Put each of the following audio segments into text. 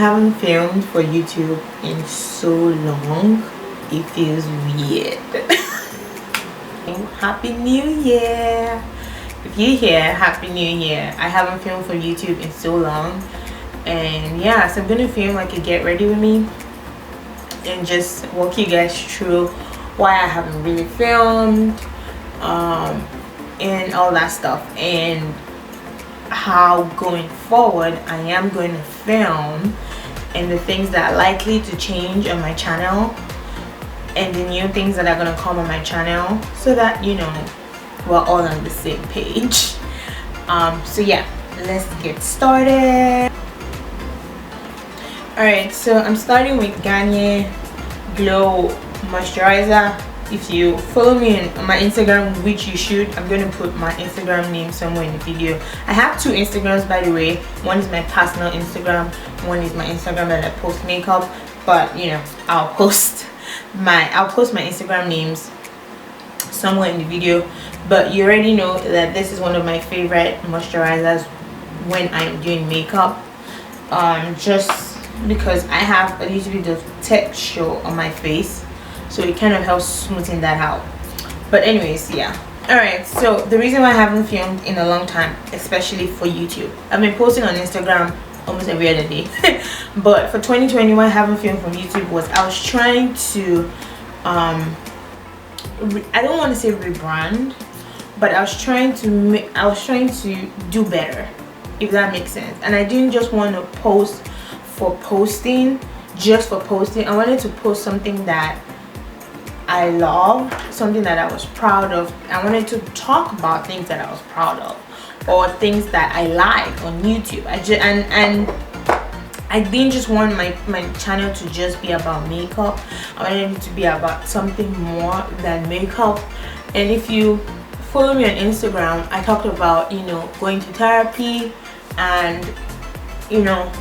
haven't filmed for YouTube in so long. It feels weird. Happy New Year! If you're here, Happy New Year. I haven't filmed for YouTube in so long. And yeah, so I'm gonna film like a get ready with me and just walk you guys through why I haven't really filmed and all that stuff, and how going forward I am going to film, and the things that are likely to change on my channel, and the new things that are going to come on my channel, so that you know we're all on the same page. So yeah, let's get started. Alright, so I'm starting with Garnier Glow Moisturizer. If you follow me on my Instagram, which you should, I'm going to put my Instagram name somewhere in the video. I have two Instagrams, by the way. One is my personal Instagram, one is my Instagram that I post makeup. But you know, I'll post my Instagram names somewhere in the video. But you already know that this is one of my favorite moisturizers when I'm doing makeup, just because I have a little bit of texture on my face, so it kind of helps smoothen that out. But anyways, yeah. Alright, so the reason why I haven't filmed in a long time, especially for YouTube, I've been posting on Instagram almost every other day. But for 2020, why I haven't filmed from YouTube was I was trying to I don't want to say rebrand, but I was trying to do better, if that makes sense. And I didn't just want to post for posting, just for posting. I wanted to post something that I love, something that I was proud of. I wanted to talk about things that I was proud of, or things that I like on YouTube. And I didn't just want my channel to just be about makeup. I wanted it to be about something more than makeup. And if you follow me on Instagram, I talked about, you know, going to therapy and, you know,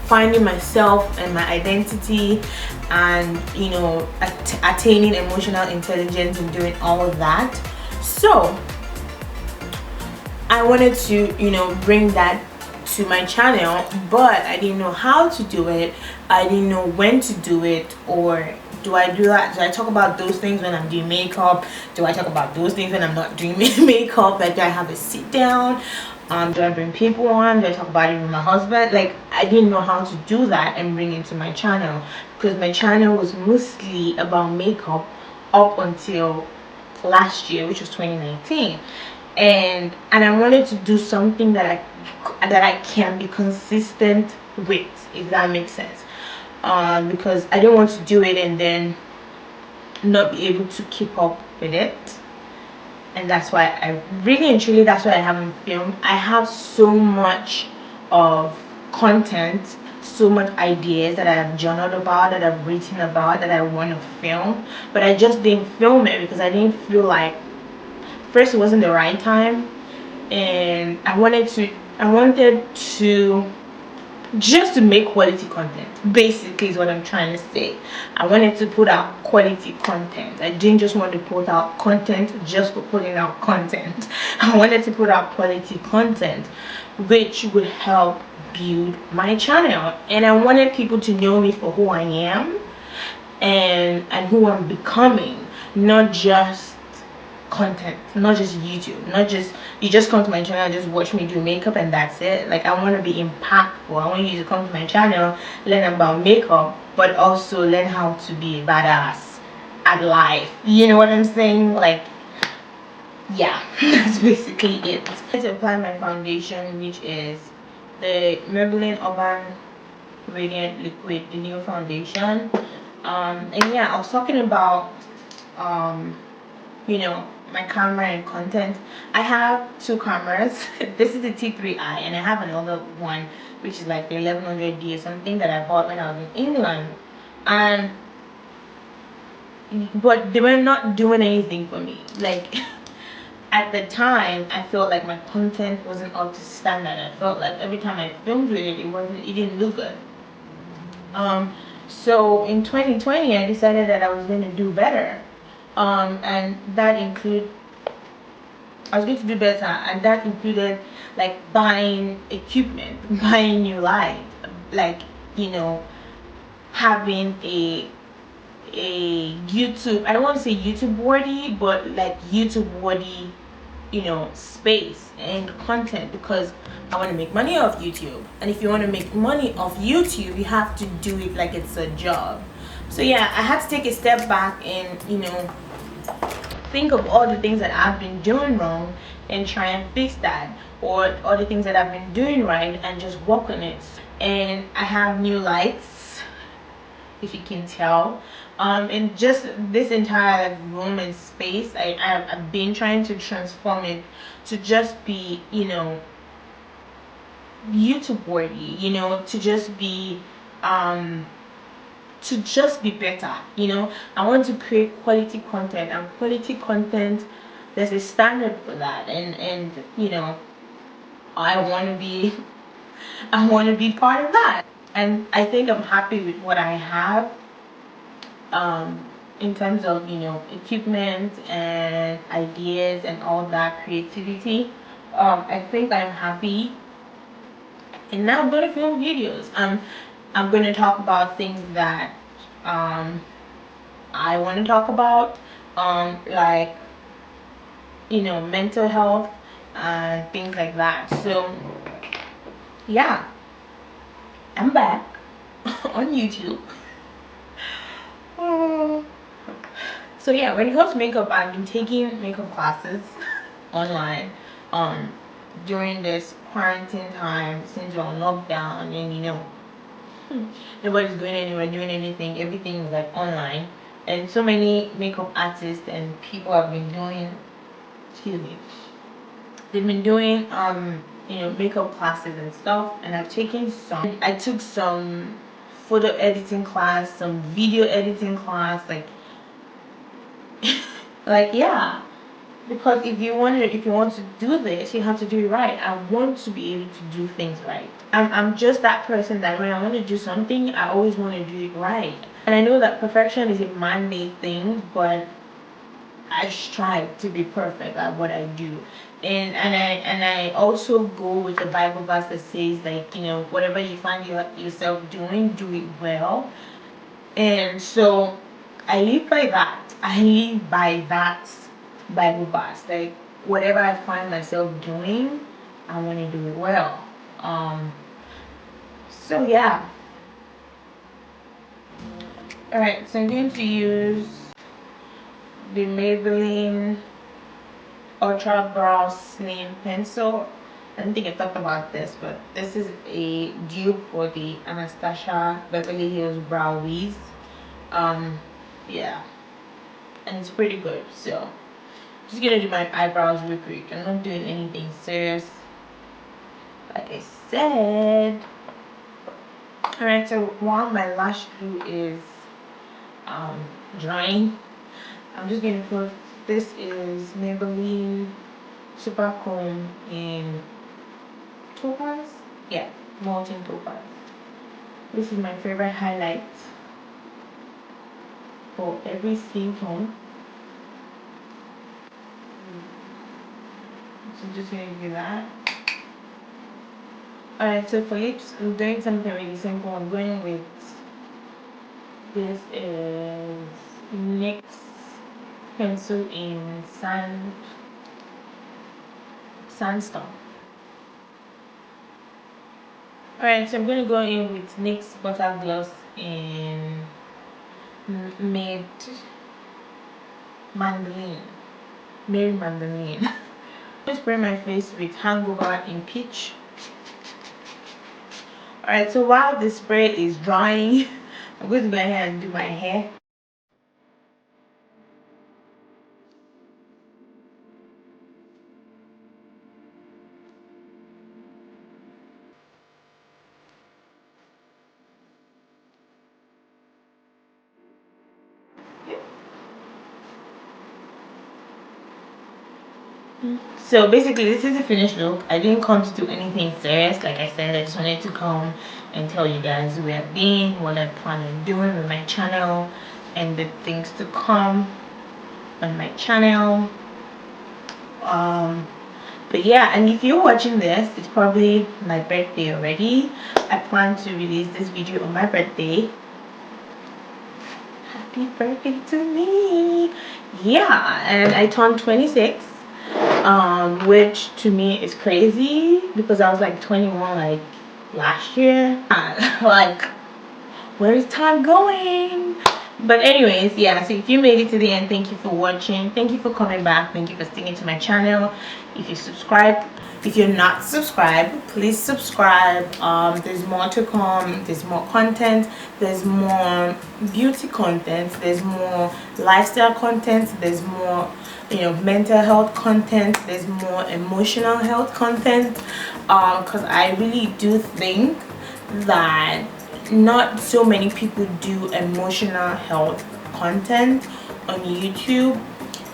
finding myself and my identity, and you know, attaining emotional intelligence and doing all of that. So I wanted to, you know, bring that to my channel, but I didn't know how to do it. I didn't know when to do it. Or do I do that? Do I talk about those things when I'm doing makeup? Do I talk about those things when I'm not doing makeup? Like, do I have a sit down? Do I bring people on? Do I talk about it with my husband? Like, I didn't know how to do that and bring it to my channel, because my channel was mostly about makeup up until last year, which was 2019. And I wanted to do something that I can be consistent with, if that makes sense. Because I don't want to do it and then not be able to keep up with it. And that's why I really and truly, that's why I haven't filmed. I have so much of content, so much ideas that I have journaled about, that I've written about, that I want to film, but I just didn't film it because I didn't feel like, first, it wasn't the right time, and I wanted to just to make quality content, basically, is what I'm trying to say. I wanted to put out quality content. I didn't just want to put out content just for putting out content. I wanted to put out quality content which would help build my channel, and I wanted people to know me for who I am and who I'm becoming, not just content, not just YouTube, not just you just come to my channel and just watch me do makeup and that's it. Like, I want to be impactful. I want you to come to my channel, learn about makeup, but also learn how to be a badass at life. You know what I'm saying? Like, yeah, that's basically it. I'm going to apply my foundation, which is the Maybelline Urban Radiant Liquid, the new foundation. And yeah, I was talking about you know, my camera and content. I have two cameras. This is the T3i, and I have another one which is like the 1100D or something that I bought when I was in England, but they were not doing anything for me. Like, at the time, I felt like my content wasn't up to standard. I felt like every time I filmed with it, it didn't look good. So in 2020, I decided that I was going to do better. And that include I was going to do better, and that included like buying equipment, buying new light, like you know, having a YouTube, I don't want to say YouTube worthy, but like YouTube worthy, space and content, because I want to make money off YouTube. And if you want to make money off YouTube, you have to do it like it's a job. So yeah, I had to take a step back and, think of all the things that I've been doing wrong and try and fix that, or all the things that I've been doing right and just work on it. And I have new lights, if you can tell. And just this entire room and space, I've been trying to transform it to just be, YouTube worthy, to just be better. I want to create quality content, and quality content, there's a standard for that, and I want to be I want to be part of that. And I think I'm happy with what I have, in terms of equipment and ideas and all that creativity. I think I'm happy, and now I'm going to film videos. I'm going to talk about things that I want to talk about, like mental health and things like that. So yeah, I'm back on YouTube. So yeah, when it comes to makeup, I've been taking makeup classes online during this quarantine time, since we're on lockdown, and nobody's going anywhere doing anything. Everything is like online, and so many makeup artists and people have been doing, excuse me, they've been doing makeup classes and stuff, and I've taken some. I took some photo editing class, some video editing class, like yeah, because if you want to do this, you have to do it right. I want to be able to do things right. I'm just that person that when I want to do something, I always want to do it right. And I know that perfection is a man-made thing, but I strive to be perfect at what I do. And I also go with the Bible verse that says, like, whatever you find yourself doing, do it well. And so I live by that. I live by that Bible verse. Like, whatever I find myself doing, I want to do it well. So yeah. Alright, so I'm going to use the Maybelline Ultra Brow Slim Pencil. I don't think I talked about this, but this is a dupe for the Anastasia Beverly Hills Brow Wiz. Yeah, and it's pretty good. So just gonna do my eyebrows real quick. I'm not doing anything serious, like I said. Alright, so while my lash glue is drying, I'm just gonna put, this is Maybelline Super Comb in Topaz. Yeah, Molten Topaz. This is my favorite highlight for every skin tone. So I'm just gonna do that. Alright, so for it, I'm doing something really simple. I'm going with, this is NYX pencil in sandstone. Alright, so I'm going to go in with NYX butter gloss in Mary Mandarin. Just spray my face with Hangover in Peach. Alright, so while the spray is drying, I'm going to go ahead and do my hair. So basically, this is the finished look. I didn't come to do anything serious. Like I said, I just wanted to come and tell you guys where I've been, what I plan on doing with my channel, and the things to come on my channel. But yeah, and if you're watching this, it's probably my birthday already. I plan to release this video on my birthday. Happy birthday to me. Yeah, and I turned 26, which to me is crazy because I was like 21 like last year. Like, where is time going? But anyways, yeah, so if you made it to the end, thank you for watching, thank you for coming back, thank you for sticking to my channel. If you subscribe, if you're not subscribed, please subscribe. There's more to come, there's more content, there's more beauty content, there's more lifestyle content, there's more, you know, mental health content, there's more emotional health content, because I really do think that not so many people do emotional health content on YouTube.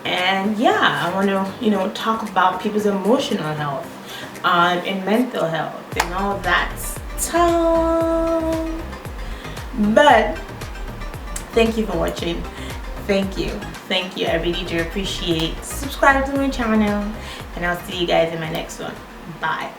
And yeah, I want to, you know, talk about people's emotional health and mental health and all that stuff. But thank you for watching. Thank you, I really do appreciate. Subscribe to my channel, and I'll see you guys in my next one. Bye.